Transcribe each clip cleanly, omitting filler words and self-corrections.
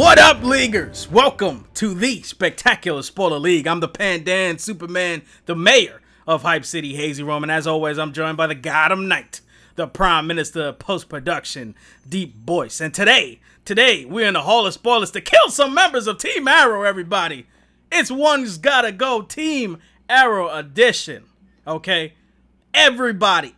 What up, Leaguers? Welcome to the Spectacular Spoiler League. I'm the Pandan Superman, the mayor of Hype City, HazyRome, and as always, I'm joined by the Gotham Knight, the Prime Minister of Post-Production, DeepBoyce. And today, we're in the Hall of Spoilers to kill some members of Team Arrow, everybody. It's One's Gotta Go Team Arrow Edition, okay? Everybody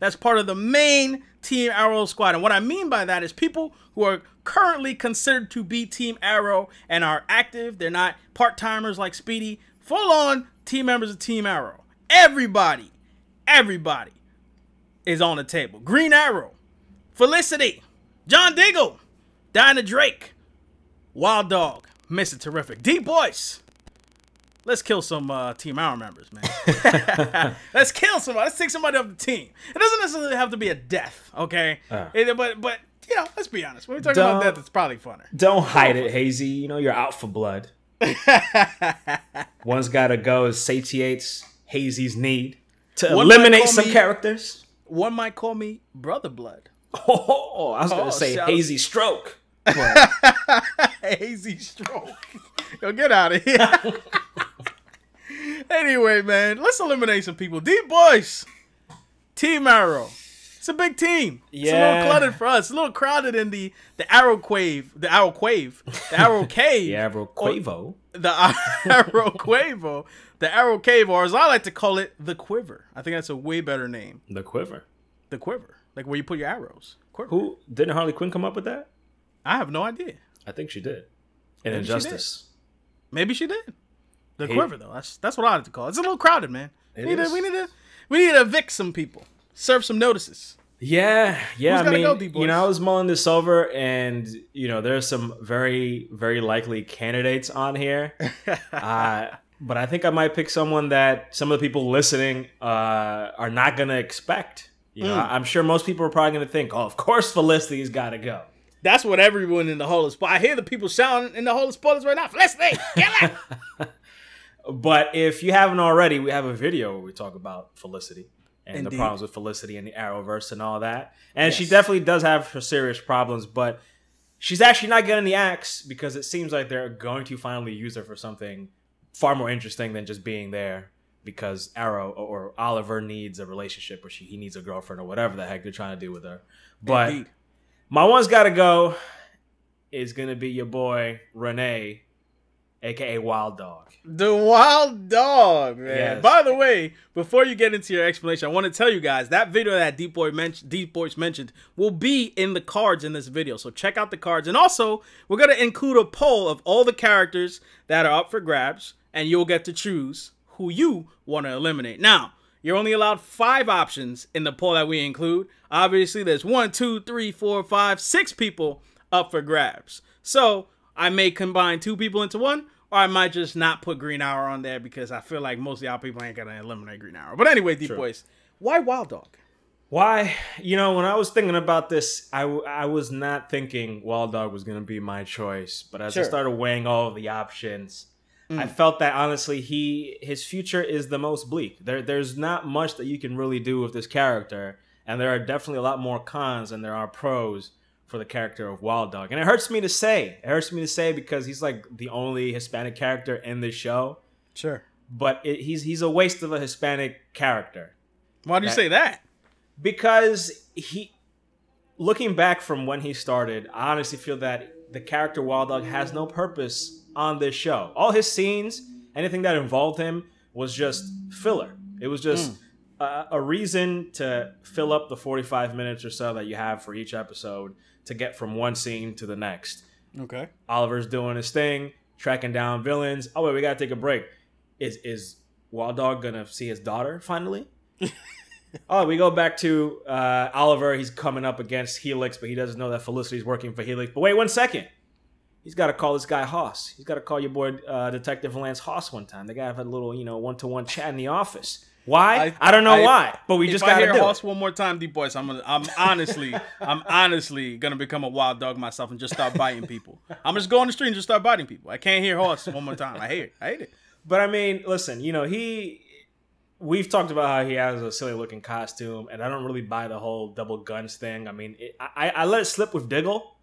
that's part of the main Team Arrow squad. And what I mean by that is people who are currently considered to be Team Arrow and are active. They're not part-timers like Speedy. Full-on team members of Team Arrow. Everybody is on the table. Green Arrow, Felicity, John Diggle, Dinah Drake, Wild Dog, Mr. Terrific, DeepBoyce. Let's kill some Team Arrow members, man. Let's kill somebody. Let's take somebody off the team. It doesn't necessarily have to be a death, okay? But you know, let's be honest. When we talk about death, it's probably funner. Don't hide it, Hazy. You know you're out for blood. One's Gotta Go satiates Hazy's need to eliminate some characters. One might call me Brother Blood. Oh, I was going to say Hazy Stroke. Hazy Stroke. Yo, get out of here. Anyway, man, let's eliminate some people. DeepBoyce, Team Arrow. It's a big team. Yeah. It's a little cluttered for us. It's a little crowded in the Arrow Cave. The Arrow Cave. The Arrow Cave. The Arrow Quavo. The Arrow Quavo. The Arrow Cave, or as I like to call it, the Quiver. I think that's a way better name. The Quiver. The Quiver. Like where you put your arrows. Quiver. Who didn't Harley Quinn come up with that? I have no idea. I think she did. In Injustice. Maybe she did. The Quiver, though. That's what I like to call it. It's a little crowded, man. We need to evict some people. Serve some notices. Yeah. I mean, go, I was mulling this over, and there's some very, very likely candidates on here. But I think I might pick someone that some of the people listening are not gonna expect. I'm sure most people are probably gonna think, "Oh, of course, Felicity's got to go." That's what everyone in the Hall of Spoilers. I hear the people shouting in the Hall of Spoilers right now. Felicity, kill it! But if you haven't already, we have a video where we talk about Felicity and Indeed. the problems with Felicity and the Arrowverse and all that. And she definitely does have her serious problems, but she's actually not getting the axe because it seems like they're going to finally use her for something far more interesting than just being there because Arrow or Oliver needs a relationship or he needs a girlfriend or whatever the heck they're trying to do with her. But my One's Gotta Go is going to be your boy, Rene, a.k.a. Wild Dog. The Wild Dog, man. Yes. By the way, before you get into your explanation, I want to tell you guys that video that DeepBoyce mentioned will be in the cards in this video. So check out the cards. And also, we're going to include a poll of all the characters that are up for grabs, and you'll get to choose who you want to eliminate. Now, you're only allowed 5 options in the poll that we include. Obviously, there's 1, 2, 3, 4, 5, 6 people up for grabs. So I may combine 2 people into one, or I might just not put Green Arrow on there because I feel like most of y'all people ain't going to eliminate Green Arrow. But anyway, DeepBoyce, why Wild Dog? Why? When I was thinking about this, I was not thinking Wild Dog was going to be my choice. But as I started weighing all of the options, I felt that, honestly, his future is the most bleak. There's not much that you can really do with this character. And there are definitely a lot more cons than there are pros for the character of Wild Dog. And it hurts me to say. It hurts me to say because he's like the only Hispanic character in this show. Sure. But he's a waste of a Hispanic character. Why do you say that? Because looking back from when he started, I honestly feel that the character Wild Dog has no purpose on this show. All his scenes, anything that involved him, was just filler. It was just a reason to fill up the 45 minutes or so that you have for each episode to get from one scene to the next. Okay. Oliver's doing his thing, tracking down villains. Oh, wait, we got to take a break. Is Wild Dog going to see his daughter finally? Oh, we go back to Oliver. He's coming up against Helix, but he doesn't know that Felicity's working for Helix. But wait 1 second. He's got to call this guy Hoss. He's got to call your boy Detective Lance Hoss one time. They got to have a little, one-to-one chat in the office. Why? I don't know why, but we just got to do it. If I hear Hoss one more time, DeepBoyce, I'm honestly gonna become a Wild Dog myself and just start biting people. I'm just go on the street and just start biting people. I can't hear Hoss one more time. I hate it. But I mean, listen, we've talked about how he has a silly looking costume, and I don't really buy the whole double guns thing. I mean, I let it slip with Diggle.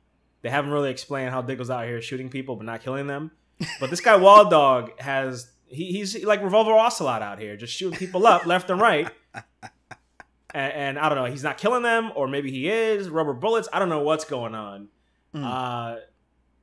They haven't really explained how Diggle's out here shooting people but not killing them. But this guy Wild Dog has he's like Revolver Ocelot out here, just shooting people up left and right. And I don't know, he's not killing them, or maybe he is. Rubber bullets. I don't know what's going on.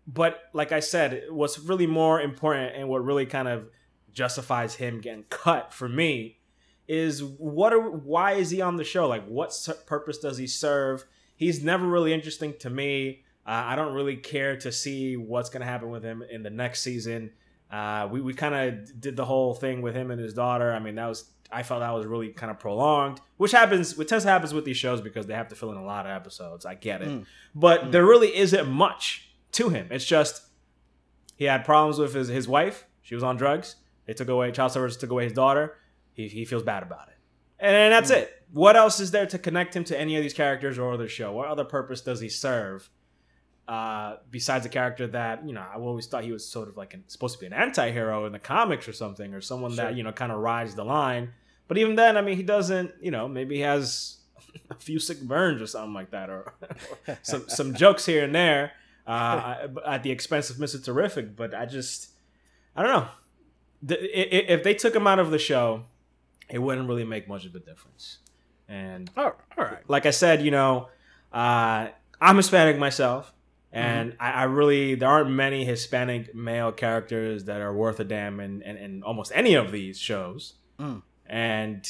But like I said, what's really more important and what really kind of justifies him getting cut for me is why is he on the show? Like, what purpose does he serve? He's never really interesting to me. I don't really care to see what's going to happen with him in the next season. We kind of did the whole thing with him and his daughter. I mean, I felt that was really kind of prolonged, which tends to happen with these shows because they have to fill in a lot of episodes. I get it. But there really isn't much to him. It's just he had problems with his wife. She was on drugs. They took away, child services took away his daughter. He feels bad about it. And that's it. What else is there to connect him to any of these characters or the show? What other purpose does he serve? Besides the character that, I always thought he was sort of like supposed to be an anti-hero in the comics or something, or someone that, kind of rides the line. But even then, I mean, he doesn't, maybe he has a few sick burns or something like that, or some jokes here and there at the expense of Mr. Terrific. But I don't know. If they took him out of the show, it wouldn't really make much of a difference. And all right, like I said, I'm Hispanic myself. And I really, there aren't many Hispanic male characters that are worth a damn in almost any of these shows. And,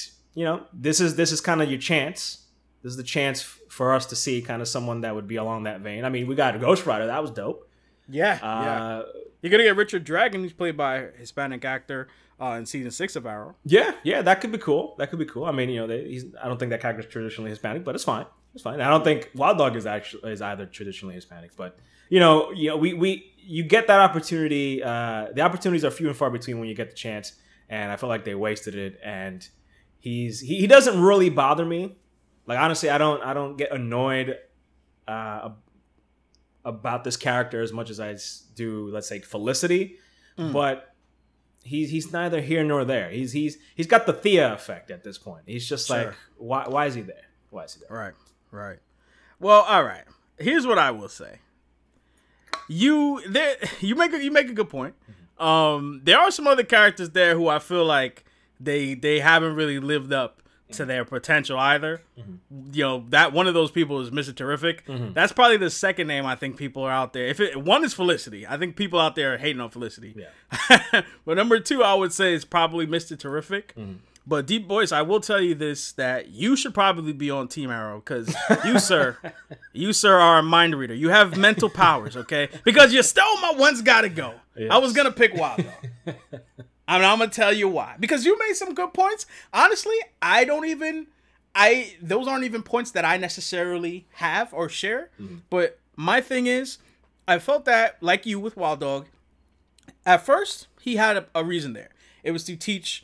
this is kind of your chance. This is the chance for us to see kind of someone that would be along that vein. I mean, we got a Ghost Rider. That was dope. Yeah. You're going to get Richard Dragon, who's played by a Hispanic actor in season 6 of Arrow. Yeah, that could be cool. I mean, I don't think that character's traditionally Hispanic, but it's fine. It's fine. I don't think Wild Dog is either traditionally Hispanic, but you get that opportunity. The opportunities are few and far between when you get the chance, and I feel like they wasted it. And he doesn't really bother me. Like, honestly, I don't get annoyed about this character as much as I do, let's say, Felicity, but he's neither here nor there. He's got the Thea effect at this point. He's just like, why is he there? Why is he there? Right. Well, all right. Here's what I will say. You make a good point. There are some other characters there who I feel like they haven't really lived up to their potential either. That one of those people is Mr. Terrific. That's probably the second name I think people are out there. One is Felicity. I think people out there are hating on Felicity. Yeah. But number 2, I would say is probably Mr. Terrific. But DeepBoyce, I will tell you this, that you should probably be on Team Arrow, because you, sir, are a mind reader. You have mental powers, okay? Because you stole my one's gotta go. Yes. I was gonna pick Wild Dog. I'm gonna tell you why. Because you made some good points. Honestly, those aren't even points that I necessarily have or share. But my thing is, I felt that, like you with Wild Dog, at first he had a reason there. It was to teach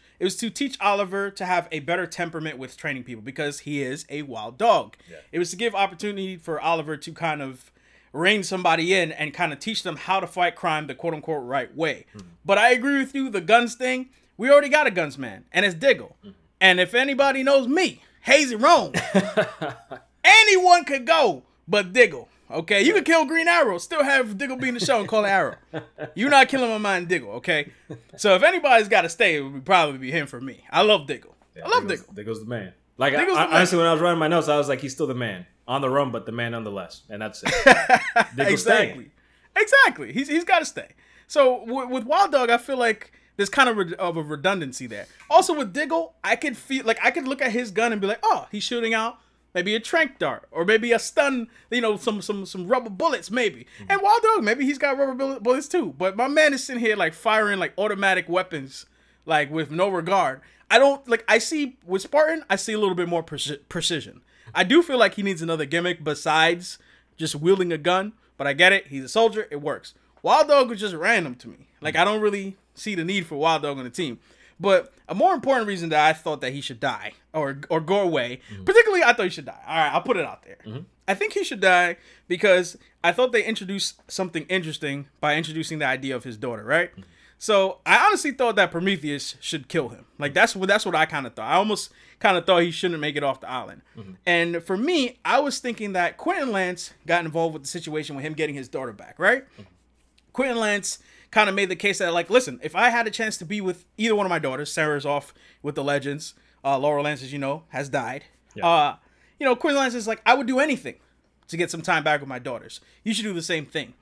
Oliver to have a better temperament with training people, because he is a wild dog. Yeah. It was to give opportunity for Oliver to kind of rein somebody in and kind of teach them how to fight crime the quote-unquote right way. But I agree with you, the guns thing, we already got a guns man, and it's Diggle. And if anybody knows me, HazyRome, anyone could go but Diggle. Okay, you could kill Green Arrow, still have Diggle be in the show and call it Arrow. You're not killing my man Diggle, okay? So if anybody's got to stay, it would probably be him for me. I love Diggle. I love Diggle. Diggle's the man. Like, honestly, when I was writing my notes, I was like, he's still the man. On the run, but the man nonetheless. And that's it. Exactly. He's got to stay. So with Wild Dog, I feel like there's kind of a redundancy there. Also with Diggle, I could look at his gun and be like, oh, he's shooting out maybe a tranq dart, or maybe a stun, some rubber bullets, maybe. And Wild Dog, maybe he's got rubber bullets too. But my man is sitting here like firing like automatic weapons, like with no regard. I see with Spartan, I see a little bit more precision. I do feel like he needs another gimmick besides just wielding a gun, but I get it. He's a soldier. It works. Wild Dog was just random to me. Like, I don't really see the need for Wild Dog on the team. But a more important reason that I thought that he should die or go away, particularly I thought he should die. All right, I'll put it out there. I think he should die because I thought they introduced something interesting by introducing the idea of his daughter, right? So I honestly thought that Prometheus should kill him. Like that's what I kind of thought. I almost kind of thought he shouldn't make it off the island. And for me, I was thinking that Quentin Lance got involved with the situation with him getting his daughter back, right? Quentin Lance kind of made the case that, like, listen, if I had a chance to be with either one of my daughters, Sarah's off with the Legends, Laurel Lance, as you know, has died. Yeah. Quentin Lance is like, I would do anything to get some time back with my daughters. You should do the same thing.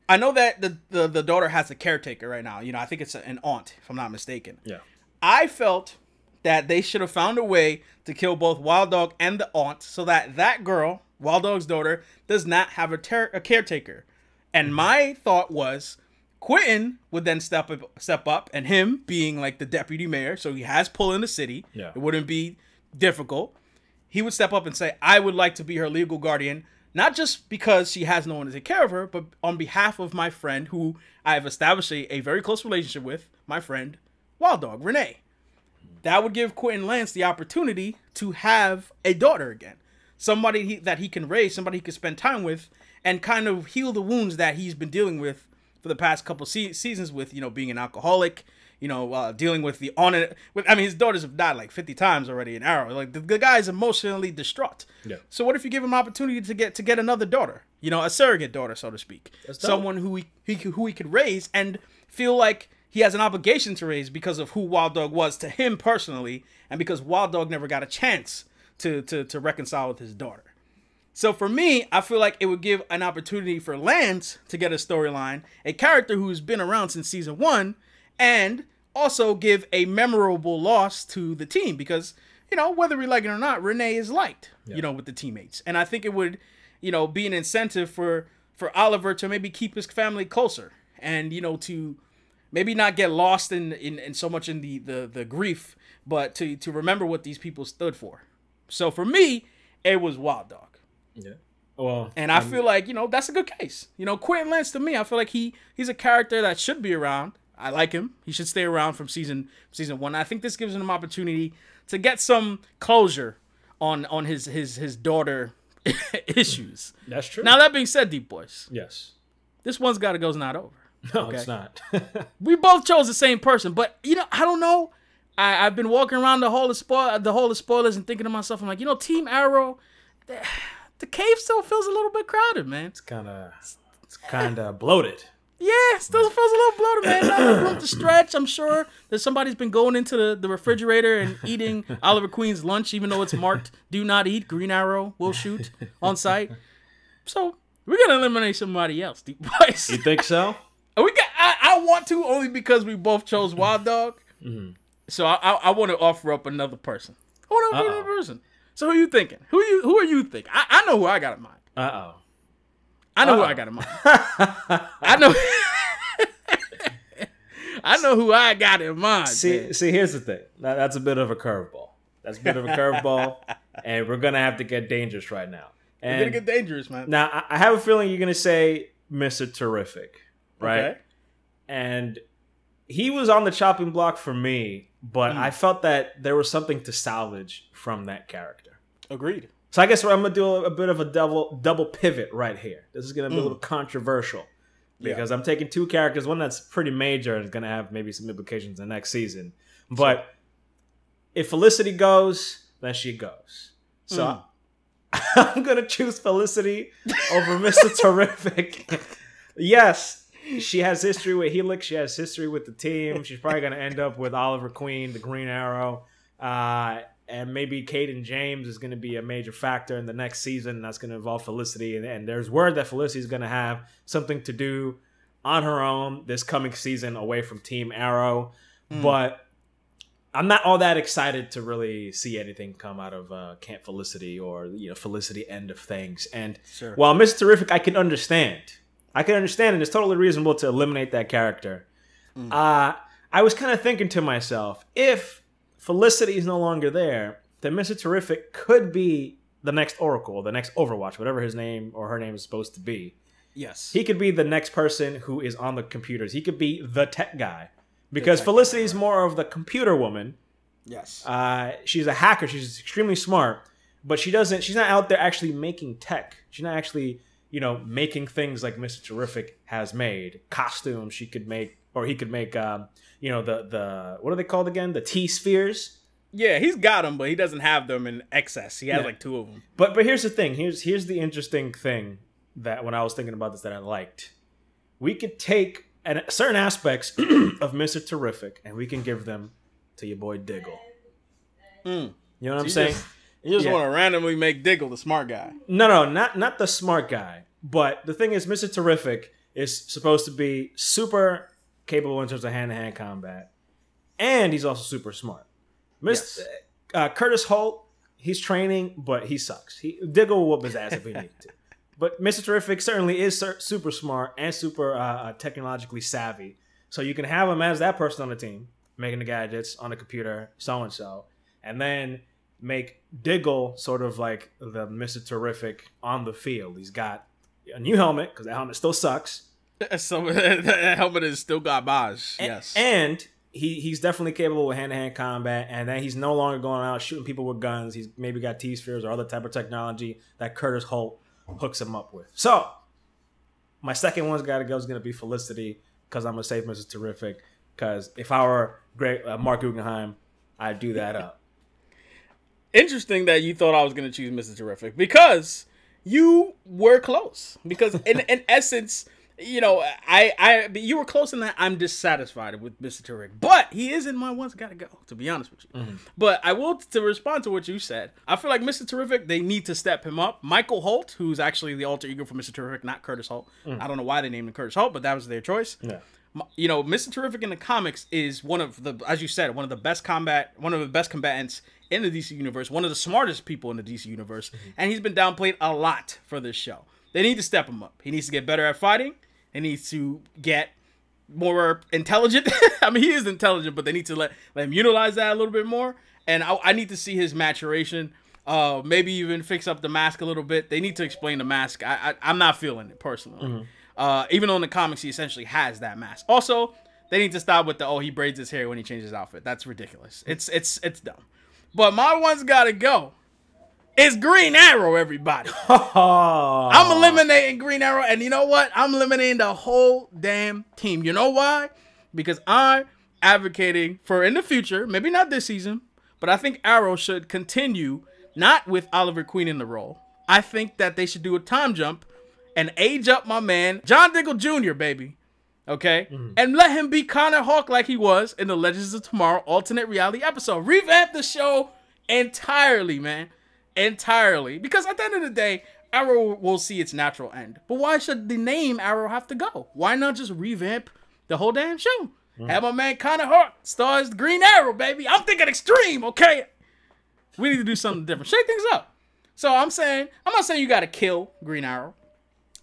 I know that the daughter has a caretaker right now. I think it's an aunt, if I'm not mistaken. Yeah. I felt that they should have found a way to kill both Wild Dog and the aunt so that girl, Wild Dog's daughter, does not have a caretaker. And my thought was Quentin would then step up, and him being like the deputy mayor, so he has pull in the city. Yeah. It wouldn't be difficult. He would step up and say, I would like to be her legal guardian, not just because she has no one to take care of her, but on behalf of my friend who I have established a very close relationship with, my friend, Wild Dog, Rene. That would give Quentin Lance the opportunity to have a daughter again. Somebody that he can raise, somebody he can spend time with, and kind of heal the wounds that he's been dealing with for the past couple seasons with, being an alcoholic, dealing with his daughters have died like 50 times already in Arrow. Like the guy's emotionally distraught. Yeah. So what if you give him an opportunity to get another daughter, a surrogate daughter, so to speak, someone who he could raise and feel like he has an obligation to raise because of who Wild Dog was to him personally, and because Wild Dog never got a chance to reconcile with his daughter. So for me, I feel like it would give an opportunity for Lance to get a storyline, a character who's been around since season 1, and also give a memorable loss to the team because, whether we like it or not, Rene is liked, with the teammates. And I think it would, be an incentive for Oliver to maybe keep his family closer and, to maybe not get lost in so much in the grief, but to remember what these people stood for. So for me, it was Wild Dog. Yeah. Well, and I feel like, that's a good case. Quentin Lance, to me, I feel like he's a character that should be around. I like him. He should stay around from season 1. I think this gives him an opportunity to get some closure on his daughter issues. That's true. Now, that being said, DeepBoyce. Yes. This one's got to go's not over. No, okay? It's not. We both chose the same person, but, I don't know. I've been walking around the hall of spoilers and thinking to myself, I'm like, Team Arrow, the cave still feels a little bit crowded, man. It's kind of bloated. Yeah, it still feels a little bloated, man. Not enough room to stretch. I'm sure that somebody's been going into the refrigerator and eating Oliver Queen's lunch, even though it's marked "Do Not Eat." Green Arrow will shoot on site. So we're gonna eliminate somebody else, DeepBoyce. You think so? I want to, only because we both chose Wild Dog. Mm-hmm. So I want to offer up another person. I want to offer another person. So who are you thinking? Who are you thinking? I know who I got in mind. I know who I got in mind. I know. I know who I got in mind. See, here's the thing. That's a bit of a curveball. And we're gonna have to get dangerous right now. We're gonna get dangerous, man. Now, I have a feeling you're gonna say Mr. Terrific, right? Okay. And he was on the chopping block for me, but I felt that there was something to salvage from that character. Agreed. So I guess I'm going to do a bit of a double pivot right here. This is going to be a little controversial because I'm taking two characters, one that's pretty major and is going to have maybe some implications in the next season. But if Felicity goes, then she goes. So I'm going to choose Felicity over Mr. Terrific. Yes, she has history with Helix. She has history with the team. She's probably going to end up with Oliver Queen, the Green Arrow. And maybe Caden James is going to be a major factor in the next season. That's going to involve Felicity. And there's word that Felicity is going to have something to do on her own this coming season away from Team Arrow. But I'm not all that excited to really see anything come out of Camp Felicity or Felicity end of things. And while Mr. Terrific, I can understand. And it's totally reasonable to eliminate that character. I was kind of thinking to myself, if Felicity is no longer there, then Mr. Terrific could be the next Oracle, the next Overwatch, whatever his name or her name is supposed to be. Yes. He could be the next person who is on the computers. He could be the tech guy. Because Felicity is more of the computer woman. Yes. She's a hacker. She's extremely smart. But she's not out there actually making tech. She's not actually, making things like Mr. Terrific has made. Costumes she could make or he could make you know, the what are they called again? The T-spheres. Yeah, he's got them, but he doesn't have them in excess. He has like 2 of them. But here's the thing. Here's the interesting thing that when I was thinking about this that I liked. We could take certain aspects of Mr. Terrific and we can give them to your boy Diggle. You know what I'm saying? You just want to randomly make Diggle the smart guy. No, not the smart guy. But the thing is, Mr. Terrific is supposed to be super capable in terms of hand-to-hand combat. And he's also super smart. Curtis Holt, he's training, but he sucks. Diggle will whoop his ass if he needs to. But Mr. Terrific certainly is super smart and super technologically savvy. So you can have him as that person on the team, making the gadgets on the computer, so-and-so. And then make Diggle sort of like the Mr. Terrific on the field. He's got a new helmet, because that helmet still sucks. So that helmet is still garbage, yes. And he's definitely capable with hand-to-hand combat, and then he's no longer going out shooting people with guns. He's maybe got T-spheres or other type of technology that Curtis Holt hooks him up with. So, my second one's got to go is going to be Felicity, because I'm going to save Mr. Terrific, because if I were great Mark Guggenheim, I'd do that up. Interesting that you thought I was going to choose Mr. Terrific, because you were close. Because in essence, you know, you were close in that I'm dissatisfied with Mr. Terrific, but he is in my one's gotta go, to be honest with you. But I will, to respond to what you said, I feel like Mr. Terrific, they need to step him up. Michael Holt, who's actually the alter ego for Mr. Terrific, not Curtis Holt. I don't know why they named him Curtis Holt, but that was their choice. Yeah. You know, Mr. Terrific in the comics is one of the, as you said, one of the best combatants in the DC universe, one of the smartest people in the DC universe, and he's been downplayed a lot for this show. They need to step him up. He needs to get better at fighting. He needs to get more intelligent. I mean, he is intelligent, but they need to let him utilize that a little bit more. And I need to see his maturation. Maybe even fix up the mask a little bit. They need to explain the mask. I'm not feeling it personally. Even though in the comics he essentially has that mask. Also, they need to stop with the he braids his hair when he changes his outfit. That's ridiculous. It's dumb. But my one's gotta go. It's Green Arrow, everybody. I'm eliminating Green Arrow, and you know what? I'm eliminating the whole damn team. You know why? Because I'm advocating for, in the future, maybe not this season, but I think Arrow should continue, not with Oliver Queen in the role. I think that they should do a time jump and age up my man, John Diggle Jr., baby. Okay? And let him be Connor Hawk like he was in the Legends of Tomorrow alternate reality episode. Revamp the show entirely, man. Entirely. Because at the end of the day, Arrow will see its natural end. But why should the name Arrow have to go? Why not just revamp the whole damn show? Have my man Connor Hawk stars Green Arrow, baby. I'm thinking extreme, okay? We need to do something different. Shake things up. So I'm not saying you got to kill Green Arrow.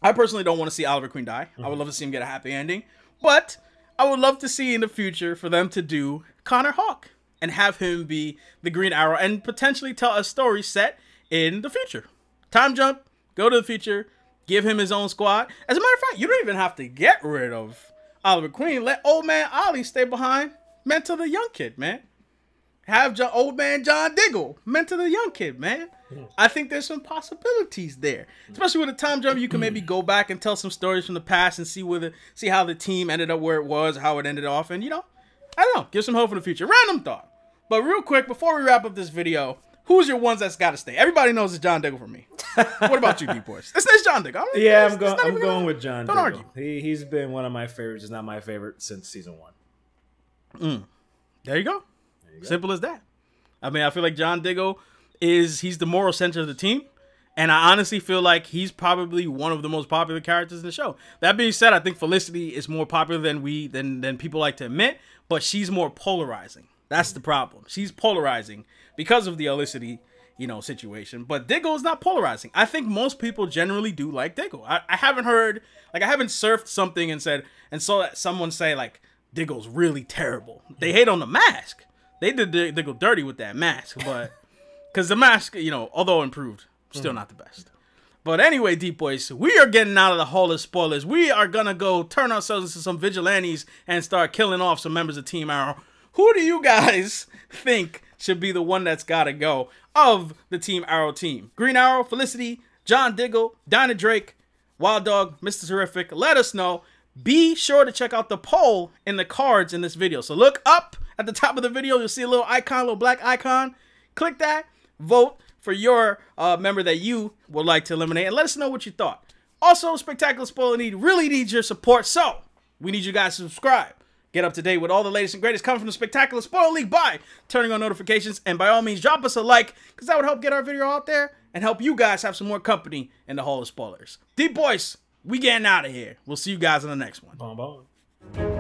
I personally don't want to see Oliver Queen die. I would love to see him get a happy ending. But I would love to see in the future for them to do Connor Hawk and have him be the Green Arrow and potentially tell a story set in the future. Time jump, go to the future, give him his own squad. As a matter of fact, you don't even have to get rid of Oliver Queen. Let old man Ollie stay behind, mentor the young kid, man. Have old man John Diggle mentor the young kid, man. I think there's some possibilities there. Especially with a time jump, you can maybe go back and tell some stories from the past and see how the team ended up where it was, how it ended off, and you know, I don't know, give some hope for the future. Random thought. But real quick, before we wrap up this video, who's your ones that's got to stay? Everybody knows it's John Diggle for me. What about you, DeepBoyce? It's John Diggle. I'm going with John Diggle. Don't argue. He's been one of my favorites. He's not my favorite since season 1. There you go. Simple as that. I mean, I feel like John Diggle he's the moral center of the team. And I honestly feel like he's probably one of the most popular characters in the show. That being said, I think Felicity is more popular than people like to admit, but she's more polarizing. That's the problem. She's polarizing because of the Olicity, situation. But Diggle is not polarizing. I think most people generally do like Diggle. I haven't heard, I haven't surfed something and saw someone say, Diggle's really terrible. They hate on the mask. They did Diggle dirty with that mask, but because the mask, although improved, still not the best. But anyway, DeepBoyce, we are getting out of the hall of spoilers. We are going to go turn ourselves into some vigilantes and start killing off some members of Team Arrow. Who do you guys think should be the one that's got to go of the Team Arrow team? Green Arrow, Felicity, John Diggle, Dinah Drake, Wild Dog, Mr. Terrific. Let us know. be sure to check out the poll in the cards in this video. So look up at the top of the video. You'll see a little icon, a little black icon. Click that. Vote for your member that you would like to eliminate. And let us know what you thought. Also, Spectacular Spoiler League really needs your support. So we need you guys to subscribe. Get up to date with all the latest and greatest coming from the Spectacular Spoiler League by turning on notifications. And by all means, drop us a like, because that would help get our video out there and help you guys have some more company in the Hall of Spoilers. DeepBoyce, we getting out of here. We'll see you guys in the next one. Bon bon.